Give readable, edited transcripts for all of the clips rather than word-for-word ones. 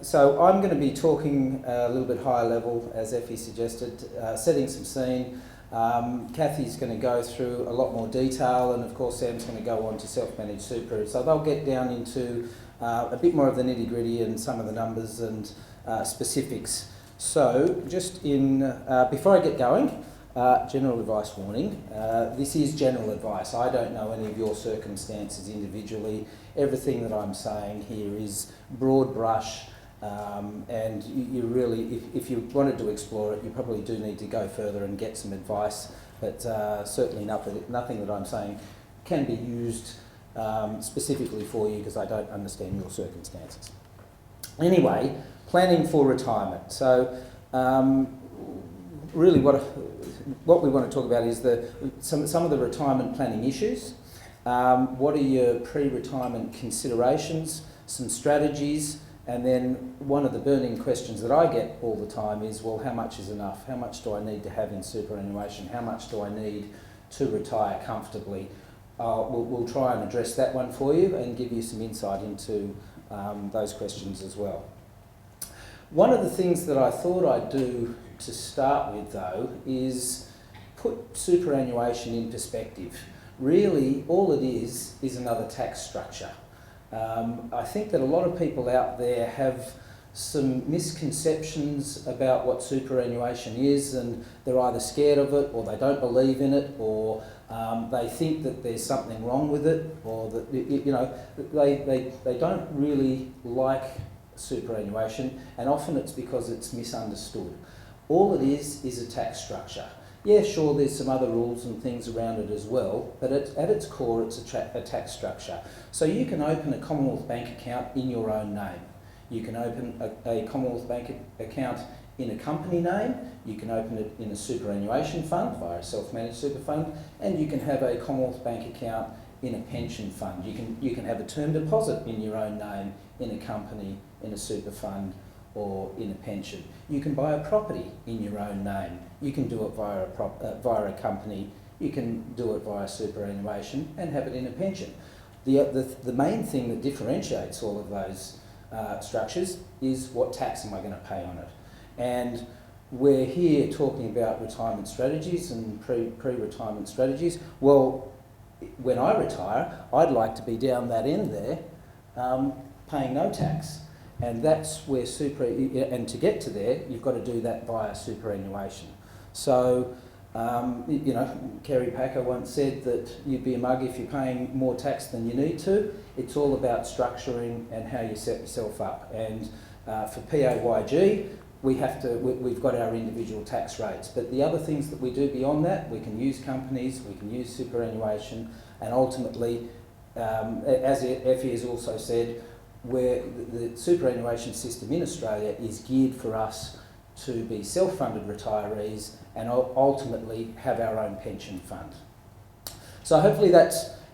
So I'm going to be talking a little bit higher level, as Effie suggested, setting some scene. Kathy's going to go through a lot more detail, and of course Sam's going to go on to self-managed super. So they'll get down into a bit more of the nitty-gritty and some of the numbers and specifics. So just before I get going, general advice warning. This is general advice. I don't know any of your circumstances individually. Everything that I'm saying here is broad brush. And you really, if you wanted to explore it, you probably do need to go further and get some advice, but certainly nothing that I'm saying can be used specifically for you, because I don't understand your circumstances. Anyway, planning for retirement. So really what we want to talk about is some of the retirement planning issues. What are your pre-retirement considerations, some strategies, and then one of the burning questions that I get all the time is, well, how much is enough? How much do I need to have in superannuation? How much do I need to retire comfortably? We'll try and address that one for you and give you some insight into those questions as well. One of the things that I thought I'd do to start with, though, is put superannuation in perspective. Really, all it is another tax structure. I think that a lot of people out there have some misconceptions about what superannuation is, and they're either scared of it, or they don't believe in it, or they think that there's something wrong with it, or that they don't really like superannuation, and often it's because it's misunderstood. All it is a tax structure. Yeah, sure, there's some other rules and things around it as well, but at its core, it's a tax structure. So you can open a Commonwealth Bank account in your own name. You can open a Commonwealth Bank account in a company name. You can open it in a superannuation fund via a self-managed super fund, and you can have a Commonwealth Bank account in a pension fund. You can have a term deposit in your own name in a company, in a super fund, or in a pension. You can buy a property in your own name. You can do it via a company. You can do it via superannuation and have it in a pension. The main thing that differentiates all of those structures is what tax am I going to pay on it. And we're here talking about retirement strategies and pre-retirement strategies. Well, when I retire, I'd like to be down that end there, paying no tax. And that's where and to get to there, you've got to do that via superannuation. So, Kerry Packer once said that you'd be a mug if you're paying more tax than you need to. It's all about structuring and how you set yourself up. And for PAYG, we've got our individual tax rates. But the other things that we do beyond that, we can use companies, we can use superannuation, and ultimately, as Effie has also said, where the superannuation system in Australia is geared for us to be self-funded retirees and ultimately have our own pension fund. So hopefully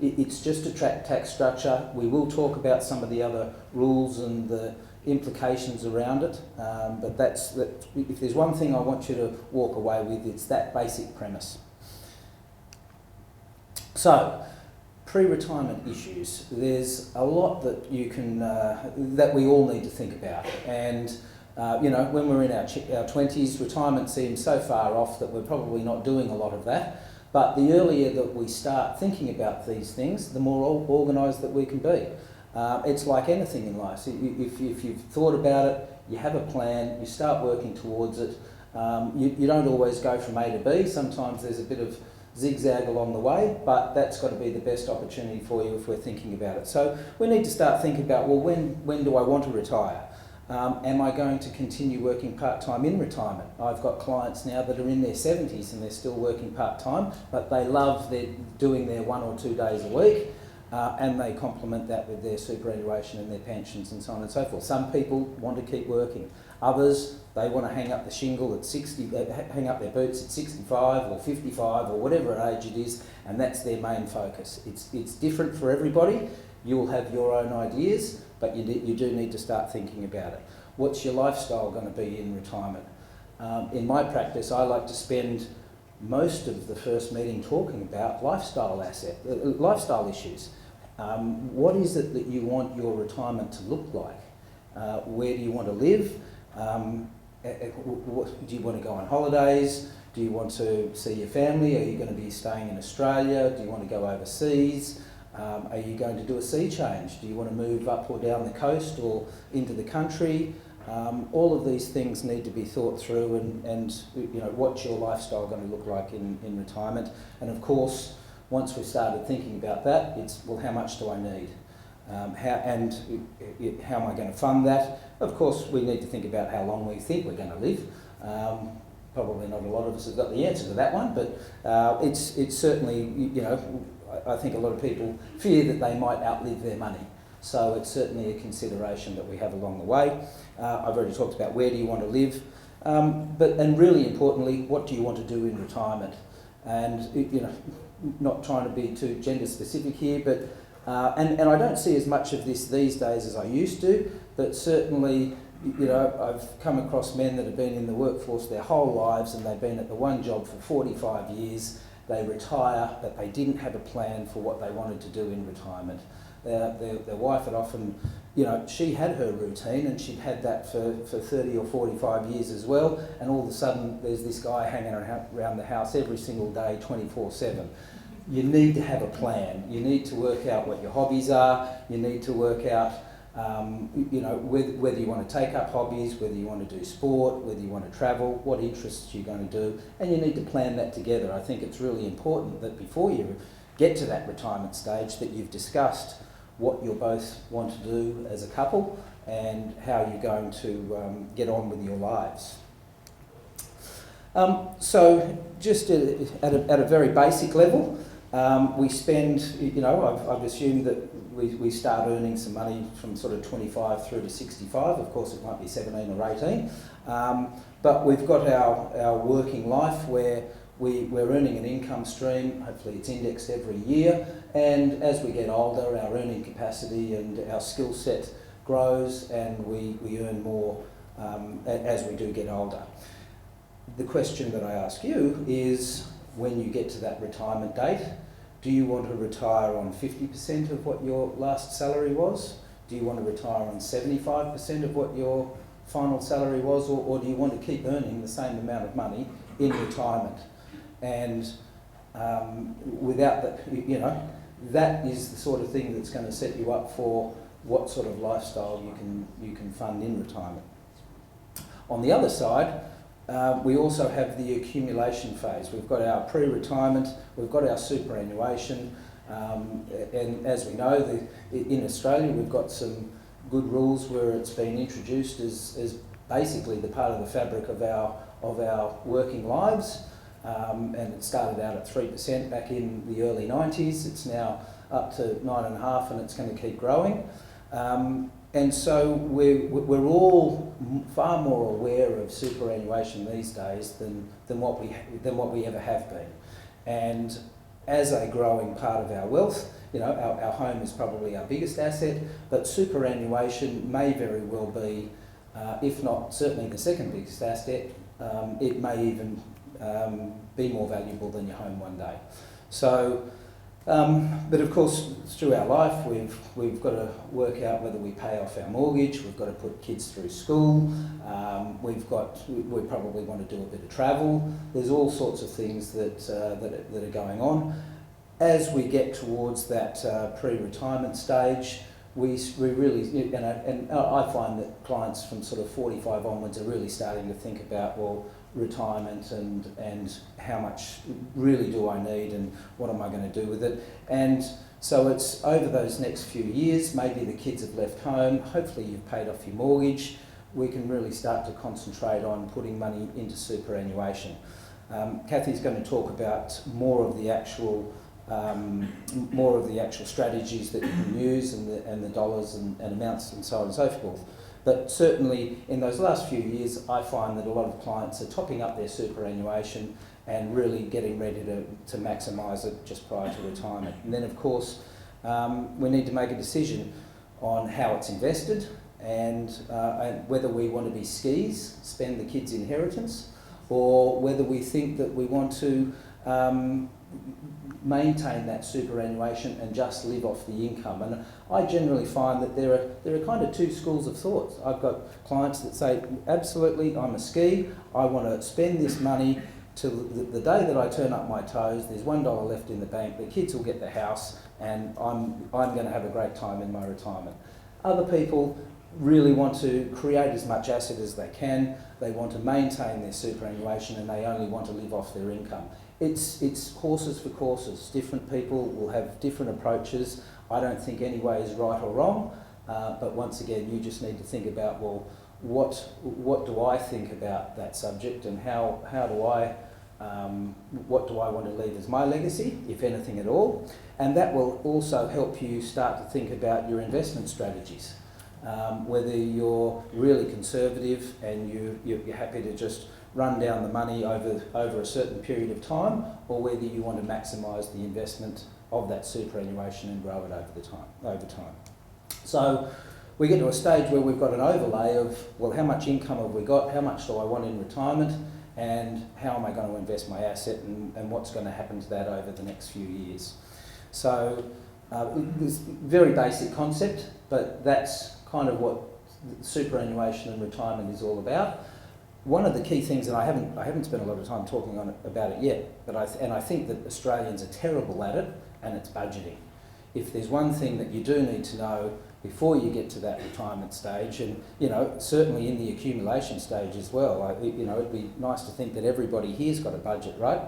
it's just a tax structure. We will talk about some of the other rules and the implications around it, but if there's one thing I want you to walk away with, it's that basic premise. So, pre-retirement issues. There's a lot that you can that we all need to think about, and when we're in our 20s, retirement seems so far off that we're probably not doing a lot of that. But the earlier that we start thinking about these things, the more organised that we can be. It's like anything in life. If you've thought about it, you have a plan, you start working towards it. You don't always go from A to B. Sometimes there's a bit of zigzag along the way, but that's got to be the best opportunity for you if we're thinking about it. So we need to start thinking about, well, when do I want to retire? Am I going to continue working part-time in retirement? I've got clients now that are in their 70s and they're still working part-time, but they love doing their 1 or 2 days a week, and they complement that with their superannuation and their pensions and so on and so forth. Some people want to keep working. Others, they want to hang up the shingle at 60, hang up their boots at 65 or 55 or whatever age it is, and that's their main focus. It's different for everybody. You'll have your own ideas, but you do need to start thinking about it. What's your lifestyle going to be in retirement? In my practice, I like to spend most of the first meeting talking about lifestyle issues. What is it that you want your retirement to look like? where do you want to live? Do you want to go on holidays? Do you want to see your family? Are you going to be staying in Australia? Do you want to go overseas? Are you going to do a sea change? Do you want to move up or down the coast or into the country? All of these things need to be thought through, and you know, what's your lifestyle going to look like in retirement? And of course, once we've started thinking about that, it's, well, how much do I need? How am I going to fund that? Of course, we need to think about how long we think we're going to live. Probably not a lot of us have got the answer to that one, but it's certainly, you know, I think a lot of people fear that they might outlive their money. So it's certainly a consideration that we have along the way. I've already talked about where do you want to live, and really importantly, what do you want to do in retirement? And, you know, not trying to be too gender specific here, but and I don't see as much of this these days as I used to, but certainly, you know, I've come across men that have been in the workforce their whole lives, and they've been at the one job for 45 years. They retire, but they didn't have a plan for what they wanted to do in retirement. Their wife had often, you know, she had her routine, and she'd had that for 30 or 45 years as well, and all of a sudden there's this guy hanging around the house every single day, 24/7. You need to have a plan. You need to work out what your hobbies are. You need to work out, you know, whether you want to take up hobbies, whether you want to do sport, whether you want to travel, what interests you're going to do, and you need to plan that together. I think it's really important that before you get to that retirement stage that you've discussed what you both want to do as a couple and how you're going to get on with your lives. So just at a very basic level, we spend, you know, I've assumed that we start earning some money from sort of 25 through to 65. Of course, it might be 17 or 18. But we've got our working life where we're earning an income stream. Hopefully it's indexed every year. And as we get older, our earning capacity and our skill set grows, and we earn more as we do get older. The question that I ask you is, when you get to that retirement date, do you want to retire on 50% of what your last salary was? Do you want to retire on 75% of what your final salary was? Or do you want to keep earning the same amount of money in retirement? And without that, you know, that is the sort of thing that's going to set you up for what sort of lifestyle you can fund in retirement. On the other side, we also have the accumulation phase. We've got our pre-retirement, we've got our superannuation, and as we know, in Australia we've got some good rules where it's been introduced as basically the part of the fabric of our working lives, and it started out at 3% back in the early 90s. It's now up to 9.5%, and it's going to keep growing. And so we're all far more aware of superannuation these days than what we ever have been. And as a growing part of our wealth, you know, our home is probably our biggest asset, but superannuation may very well be, if not certainly the second biggest asset, it may even be more valuable than your home one day. So. But of course, through our life, we've got to work out whether we pay off our mortgage. We've got to put kids through school. We probably want to do a bit of travel. There's all sorts of things that are going on. As we get towards that pre-retirement stage, we really, you know, and I find that clients from sort of 45 onwards are really starting to think about, well, retirement and how much really do I need and what am I going to do with it. And so it's over those next few years, maybe the kids have left home, hopefully you've paid off your mortgage, we can really start to concentrate on putting money into superannuation. Kathy's going to talk about more of the actual strategies that you can use and the dollars and amounts and so on and so forth. But certainly in those last few years, I find that a lot of clients are topping up their superannuation and really getting ready to maximise it just prior to retirement. And then of course, we need to make a decision on how it's invested and whether we want to be skis, spend the kids' inheritance, or whether we think that we want to maintain that superannuation and just live off the income. And I generally find that there are kind of two schools of thoughts. I've got clients that say, absolutely, I'm a ski, I want to spend this money till the day that I turn up my toes, there's $1 left in the bank, the kids will get the house, and I'm going to have a great time in my retirement. Other people really want to create as much asset as they can, they want to maintain their superannuation, and they only want to live off their income. It's horses for courses. Different people will have different approaches. I don't think any way is right or wrong, but once again, you just need to think about, well, what do I think about that subject, and how do I, what do I want to leave as my legacy, if anything at all? And that will also help you start to think about your investment strategies. Whether you're really conservative and you're happy to just run down the money over a certain period of time, or whether you want to maximise the investment of that superannuation and grow it over time. So we get to a stage where we've got an overlay of, well, how much income have we got, how much do I want in retirement, and how am I going to invest my asset, and what's going to happen to that over the next few years. So it's a very basic concept, but that's kind of what superannuation and retirement is all about. One of the key things, and I haven't spent a lot of time talking about it yet, but I think that Australians are terrible at it, and it's budgeting. If there's one thing that you do need to know before you get to that retirement stage, and certainly in the accumulation stage as well, it'd be nice to think that everybody here's got a budget, right?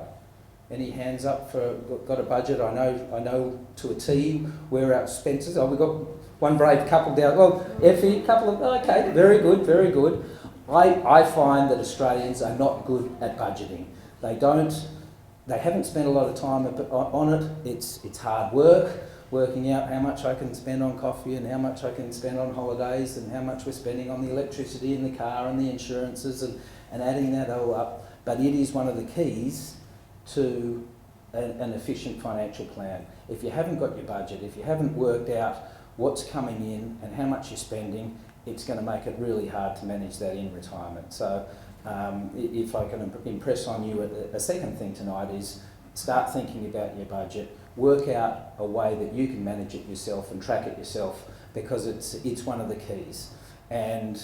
Any hands up for got a budget? I know to a T where our expenses. Oh, we've got one brave couple down. Well, FE, couple of okay, very good, very good. I find that Australians are not good at budgeting. They haven't spent a lot of time on it. It's hard work, working out how much I can spend on coffee and how much I can spend on holidays and how much we're spending on the electricity in the car and the insurances and adding that all up. But it is one of the keys to an efficient financial plan. If you haven't got your budget, if you haven't worked out what's coming in and how much you're spending, it's going to make it really hard to manage that in retirement. So if I can impress on you a second thing tonight is start thinking about your budget, work out a way that you can manage it yourself and track it yourself, because it's one of the keys. And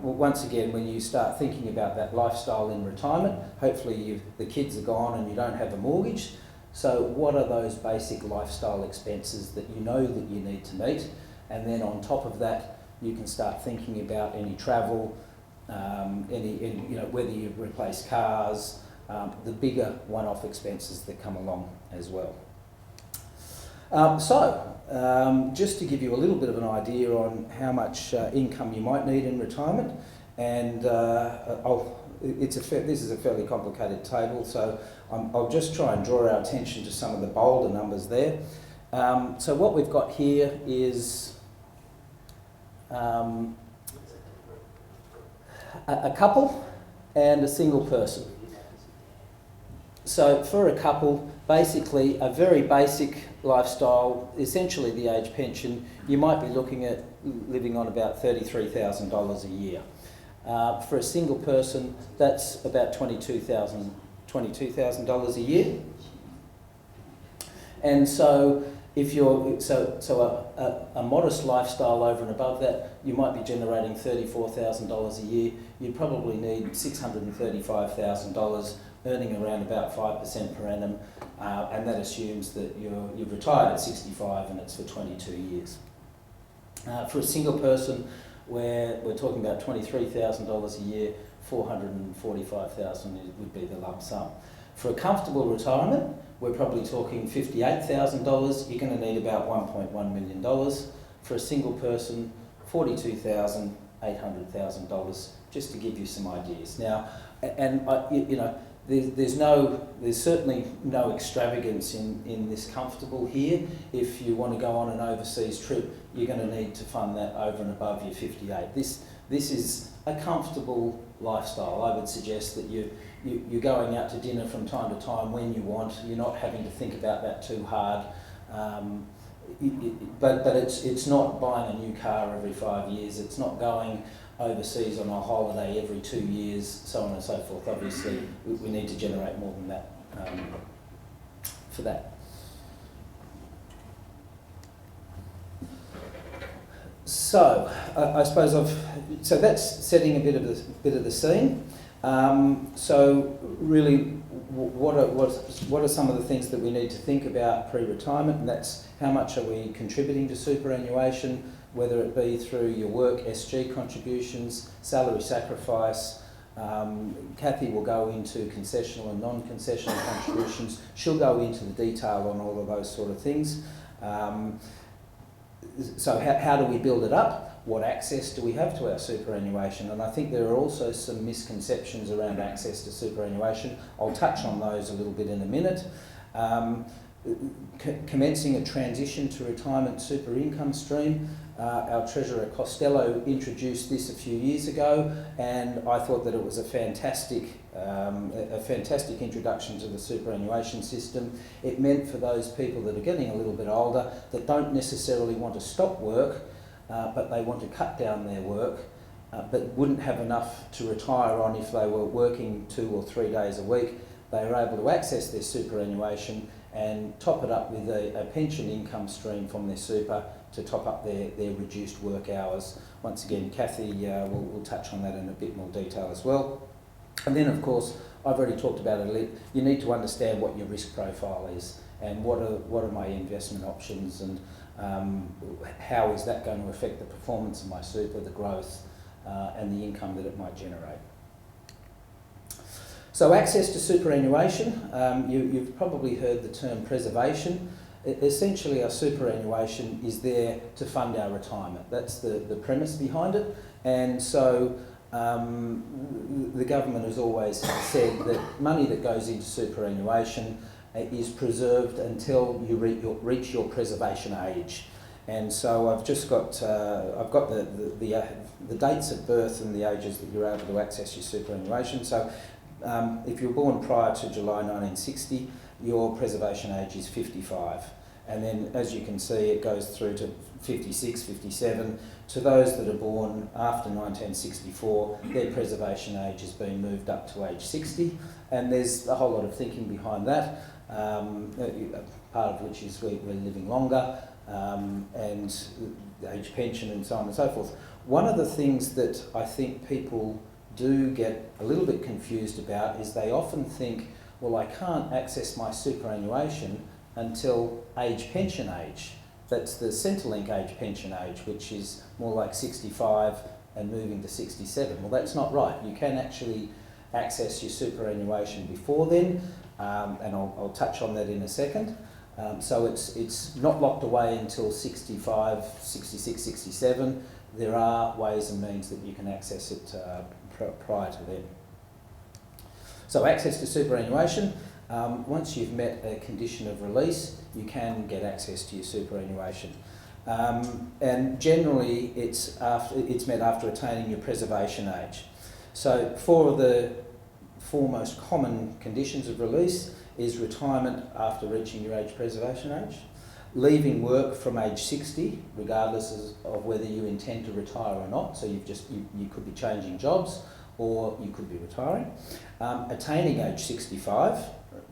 once again, when you start thinking about that lifestyle in retirement, hopefully the kids are gone and you don't have a mortgage. So what are those basic lifestyle expenses that you know that you need to meet? And then on top of that, you can start thinking about any travel, whether you replace cars, the bigger one-off expenses that come along as well. Just to give you a little bit of an idea on how much income you might need in retirement, and this is a fairly complicated table, so I'll just try and draw our attention to some of the bolder numbers there. So what we've got here is a couple and a single person. So for a couple, basically a very basic lifestyle, essentially the age pension, you might be looking at living on about $33,000 a year. For a single person, that's about $22,000 a year. And so if you're a modest lifestyle over and above that, you might be generating $34,000 a year. You'd probably need $635,000, earning around about 5% per annum, and that assumes that you've retired at 65 and it's for 22 years. For a single person, where we're talking about $23,000 a year, $445,000 would be the lump sum. For a comfortable retirement, we're probably talking $58,000. You're going to need about $1.1 million. For a single person, $42,000, $800,000, just to give you some ideas. Now, there's certainly no extravagance in this comfortable here. If you want to go on an overseas trip, you're going to need to fund that over and above your 58. This is a comfortable lifestyle. I would suggest that you're going out to dinner from time to time when you want. You're not having to think about that too hard. But it's not buying a new car every 5 years. It's not going overseas on a holiday every 2 years, so on and so forth. Obviously, we need to generate more than that for that. So I suppose so that's setting a bit of the scene. So really, what are some of the things that we need to think about pre-retirement? And that's how much are we contributing to superannuation, whether it be through your work SG contributions, salary sacrifice. Kathy will go into concessional and non-concessional contributions. She'll go into the detail on all of those sort of things. So how do we build it up? What access do we have to our superannuation? And I think there are also some misconceptions around access to superannuation. I'll touch on those a little bit in a minute. Commencing a transition to retirement super income stream. Our Treasurer Costello introduced this a few years ago, and I thought that it was a fantastic introduction to the superannuation system. It meant for those people that are getting a little bit older that don't necessarily want to stop work, but they want to cut down their work, but wouldn't have enough to retire on if they were working 2 or 3 days a week. They were able to access their superannuation and top it up with a pension income stream from their super to top up their reduced work hours. Once again, Kathy will touch on that in a bit more detail as well. And then, of course, I've already talked about it a little. You need to understand what your risk profile is and what are my investment options, and how is that going to affect the performance of my super, the growth, and the income that it might generate. So access to superannuation, you've probably heard the term preservation. Essentially, our superannuation is there to fund our retirement. That's the premise behind it. And so the government has always said that money that goes into superannuation is preserved until you reach your preservation age. And so I've just got the dates of birth and the ages that you're able to access your superannuation. So if you were born prior to July 1960, your preservation age is 55. And then, as you can see, it goes through to 56, 57. To those that are born after 1964, their preservation age has been moved up to age 60. And there's a whole lot of thinking behind that, part of which is we're living longer, and age pension and so on and so forth. One of the things that I think people do get a little bit confused about is they often think, well, I can't access my superannuation until age pension age. That's the Centrelink age pension age, which is more like 65 and moving to 67. Well, that's not right. You can actually access your superannuation before then, and I'll touch on that in a second. So it's not locked away until 65, 66, 67. There are ways and means that you can access it prior to then. So access to superannuation, once you've met a condition of release, you can get access to your superannuation. And generally it's met after attaining your preservation age. So four of the most common conditions of release is retirement after reaching your age preservation age, leaving work from age 60, regardless of whether you intend to retire or not, so you could be changing jobs or you could be retiring, attaining age 65,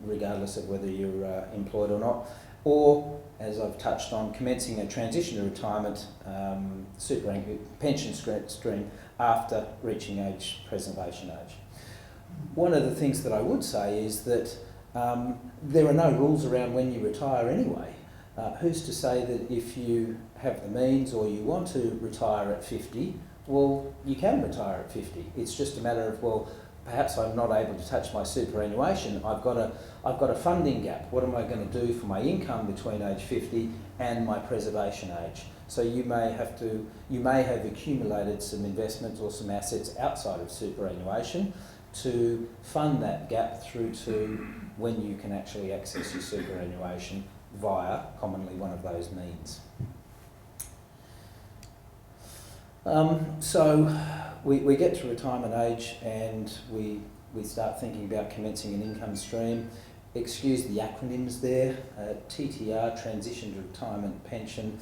regardless of whether you're employed or not, or, as I've touched on, commencing a transition to retirement pension stream after reaching age preservation age. One of the things that I would say is that there are no rules around when you retire anyway. Who's to say that if you have the means or you want to retire at 50, well, you can retire at 50. It's just a matter of, well, perhaps I'm not able to touch my superannuation. I've got a funding gap. What am I going to do for my income between age 50 and my preservation age? So you may have accumulated some investments or some assets outside of superannuation to fund that gap through to when you can actually access your superannuation via commonly one of those means. So we get to retirement age and we start thinking about commencing an income stream. Excuse the acronyms there, TTR, Transition to Retirement Pension,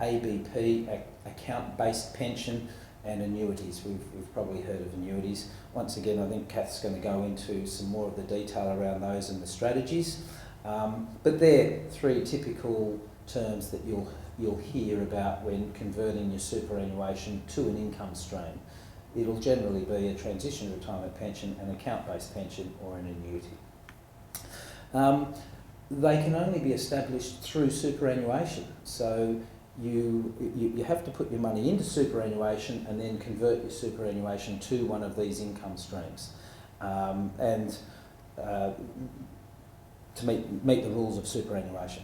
ABP, Account-Based Pension, and annuities. We've probably heard of annuities. Once again, I think Kath's going to go into some more of the detail around those and the strategies. But they're three typical terms that you'll hear about when converting your superannuation to an income stream. It'll generally be a transition retirement pension, an account-based pension, or an annuity. They can only be established through superannuation. So you have to put your money into superannuation and then convert your superannuation to one of these income streams, to meet the rules of superannuation.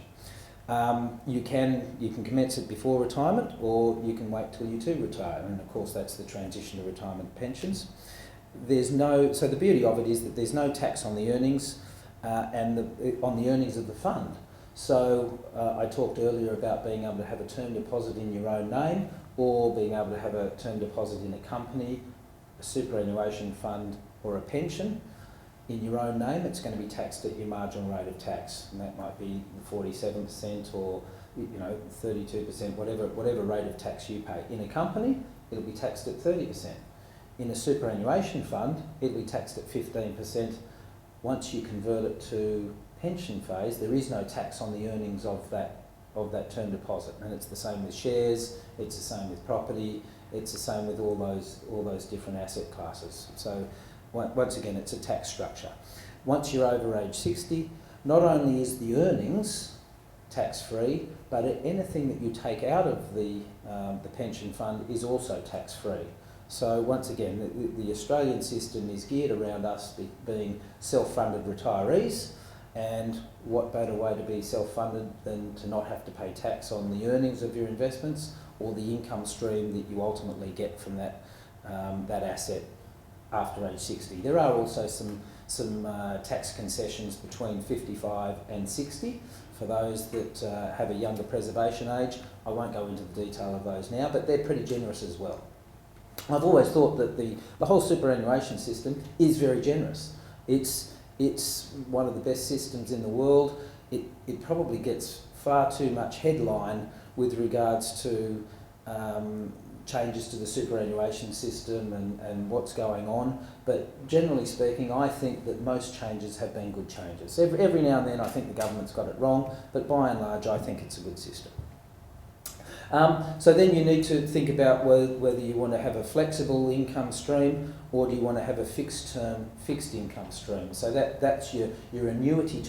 You can commence it before retirement, or you can wait till you do retire, and of course that's the transition to retirement pensions. So the beauty of it is that there's no tax on the earnings on the earnings of the fund. So I talked earlier about being able to have a term deposit in your own name, or being able to have a term deposit in a company, a superannuation fund, or a pension in your own name. It's going to be taxed at your marginal rate of tax, and that might be 47% or 32%, whatever rate of tax you pay. In a company, it'll be taxed at 30%. In a superannuation fund, it'll be taxed at 15%. Once you convert it to pension phase, there is no tax on the earnings of that term deposit, and it's the same with shares, it's the same with property, it's the same with all those different asset classes. So once again, it's a tax structure. Once you're over age 60, not only is the earnings tax-free, but anything that you take out of the pension fund is also tax-free. So once again, the Australian system is geared around us being self-funded retirees, and what better way to be self-funded than to not have to pay tax on the earnings of your investments or the income stream that you ultimately get from that asset after age 60. There are also some tax concessions between 55 and 60 for those that have a younger preservation age. I won't go into the detail of those now, but they're pretty generous as well. I've always thought that the whole superannuation system is very generous. It's one of the best systems in the world. It probably gets far too much headline with regards to changes to the superannuation system and what's going on, but generally speaking, I think that most changes have been good changes. Every now and then I think the government's got it wrong, but by and large I think it's a good system. So then you need to think about whether you want to have a flexible income stream, or do you want to have a fixed income stream. So that's your annuity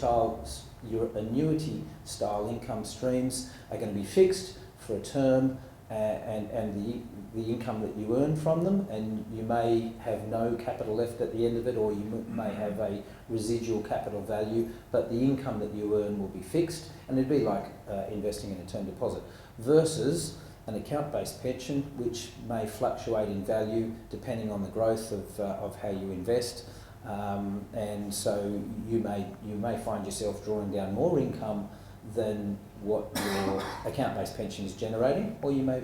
style income streams are going to be fixed for a term, and the income that you earn from them, and you may have no capital left at the end of it, or you may have a residual capital value, but the income that you earn will be fixed, and it'd be like investing in a term deposit, versus an account-based pension, which may fluctuate in value depending on the growth of how you invest, and so you may find yourself drawing down more income than what your account-based pension is generating, or you may,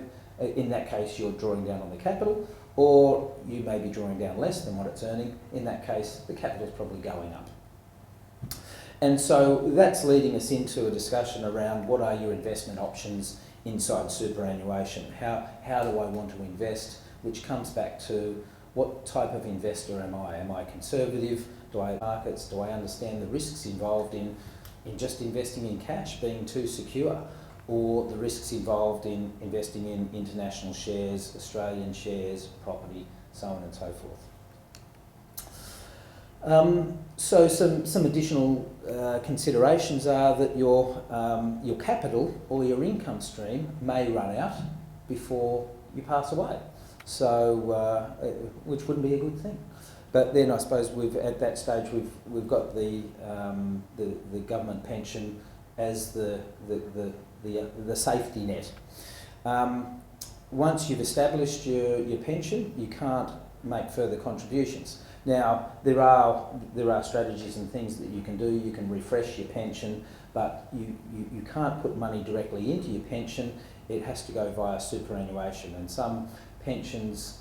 in that case, you're drawing down on the capital, or you may be drawing down less than what it's earning. In that case, the capital is probably going up. And so that's leading us into a discussion around what are your investment options inside superannuation. How do I want to invest? Which comes back to what type of investor am I? Am I conservative? Do I markets? Do I understand the risks involved in just investing in cash, being too secure, or the risks involved in investing in international shares, Australian shares, property, so on and so forth. So some additional considerations are that your capital or your income stream may run out before you pass away, so which wouldn't be a good thing. But then I suppose at that stage we've got the government pension as the safety net. Once you've established your pension, you can't make further contributions. Now there are strategies and things that you can do. You can refresh your pension, but you can't put money directly into your pension. It has to go via superannuation, and some pensions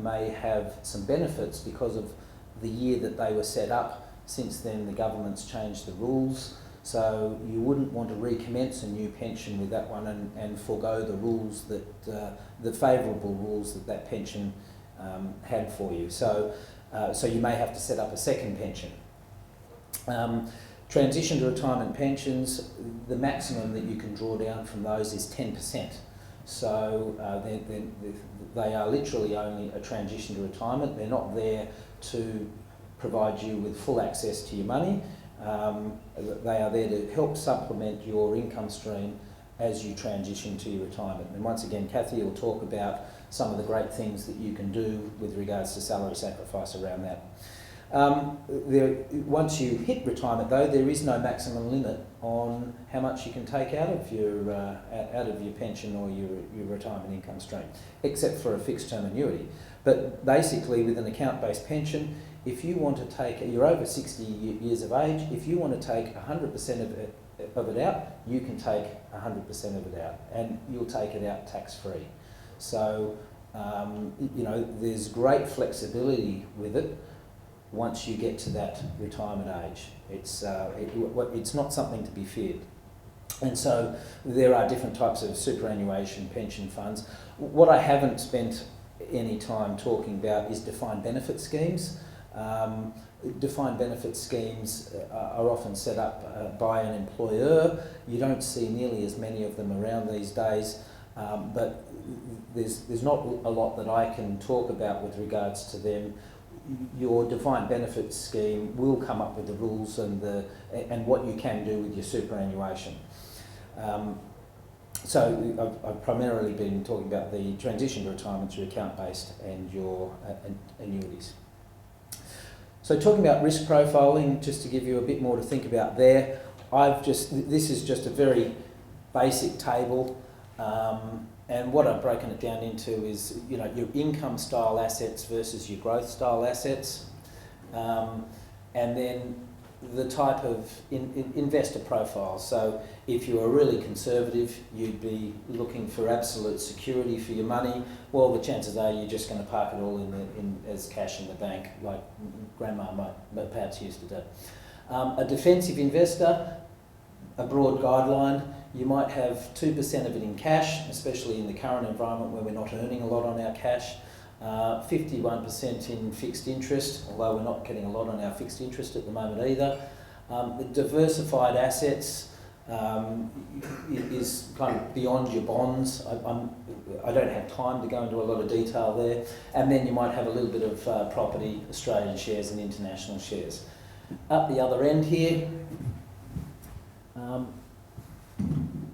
may have some benefits because of the year that they were set up. Since then the government's changed the rules, so you wouldn't want to recommence a new pension with that one and forego the rules that the favourable rules that pension had for you. So you may have to set up a second pension. Transition to retirement pensions, the maximum that you can draw down from those is 10%. So they are literally only a transition to retirement. They're not there to provide you with full access to your money. They are there to help supplement your income stream as you transition to your retirement. And once again, Kathy will talk about some of the great things that you can do with regards to salary sacrifice around that. Once you hit retirement though, there is no maximum limit on how much you can take out of your pension or your retirement income stream, except for a fixed term annuity. But basically with an account-based pension, if you want to take, you're over 60 years of age, if you want to take 100% of it out, you can take 100% of it out, and you'll take it out tax-free. So, there's great flexibility with it once you get to that retirement age. It's not something to be feared. And so there are different types of superannuation pension funds. What I haven't spent any time talking about is defined benefit schemes. Defined benefit schemes are often set up by an employer. You don't see nearly as many of them around these days, but there's not a lot that I can talk about with regards to them. Your defined benefit scheme will come up with the rules and what you can do with your superannuation. So I've primarily been talking about the transition to retirement through account-based and your annuities. So talking about risk profiling, just to give you a bit more to think about there, this is just a very basic table, and what I've broken it down into is, your income style assets versus your growth style assets, and then the type of investor profile. So if you are really conservative, you'd be looking for absolute security for your money. Well, the chances are you're just going to park it all in as cash in the bank, like Grandma might perhaps used to do. A defensive investor, a broad guideline, you might have 2% of it in cash, especially in the current environment where we're not earning a lot on our cash. 51% in fixed interest, although we're not getting a lot on our fixed interest at the moment either. Diversified assets is kind of beyond your bonds. I don't have time to go into a lot of detail there. And then you might have a little bit of property, Australian shares and international shares. Up the other end here,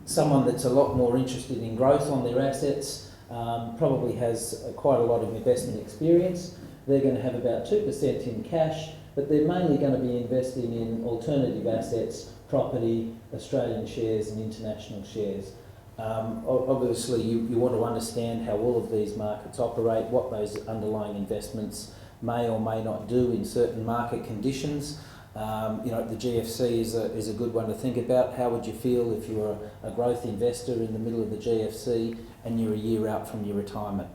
someone that's a lot more interested in growth on their assets, probably has quite a lot of investment experience. They're going to have about 2% in cash, but they're mainly going to be investing in alternative assets, property, Australian shares and international shares. Obviously you want to understand how all of these markets operate, what those underlying investments may or may not do in certain market conditions. The GFC is a good one to think about. How would you feel if you were a growth investor in the middle of the GFC and you're a year out from your retirement?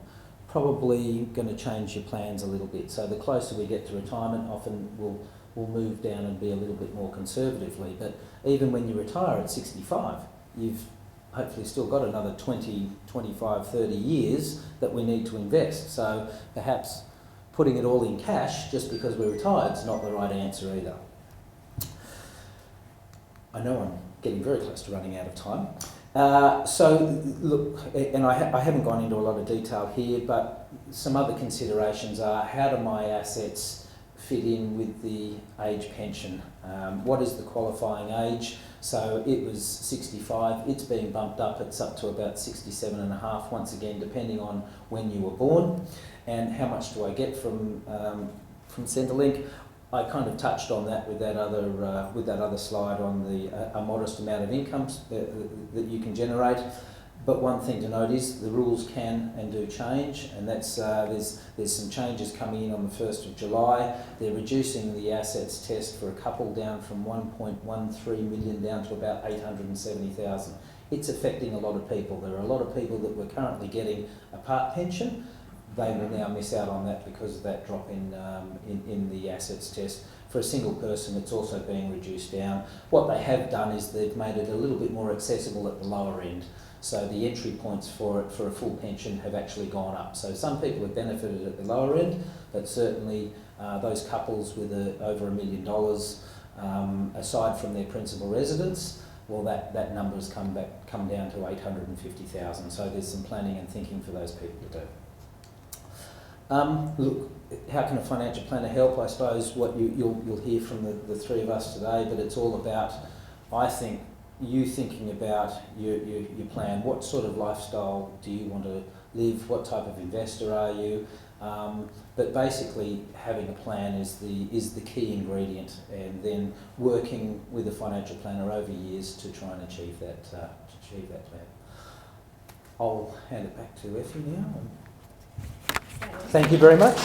Probably going to change your plans a little bit. So the closer we get to retirement, often we'll move down and be a little bit more conservatively. But even when you retire at 65, you've hopefully still got another 20, 25, 30 years that we need to invest. So perhaps putting it all in cash just because we're retired is not the right answer either. I know I'm getting very close to running out of time. So look, and I haven't gone into a lot of detail here, but some other considerations are, how do my assets fit in with the age pension? What is the qualifying age? So it was 65, it's being bumped up, it's up to about 67.5, once again, depending on when you were born. And how much do I get from Centrelink? I kind of touched on that with that other slide on a modest amount of incomes that you can generate. But one thing to note is the rules can and do change, and that's there's some changes coming in on the 1st of July. They're reducing the assets test for a couple down from 1.13 million down to about 870,000. It's affecting a lot of people. There are a lot of people that were currently getting a part pension. They will now miss out on that because of that drop in the assets test. For a single person, it's also being reduced down. What they have done is they've made it a little bit more accessible at the lower end. So the entry points for it for a full pension have actually gone up. So some people have benefited at the lower end, but certainly those couples with over $1 million aside from their principal residence, well, that number's come down to 850,000. So there's some planning and thinking for those people to do. Look, how can a financial planner help? I suppose what you'll hear from the three of us today, but it's all about, I think, you thinking about your plan. What sort of lifestyle do you want to live? What type of investor are you? But basically, having a plan is the key ingredient, and then working with a financial planner over years to try and achieve that plan. I'll hand it back to Effie now. Thank you very much.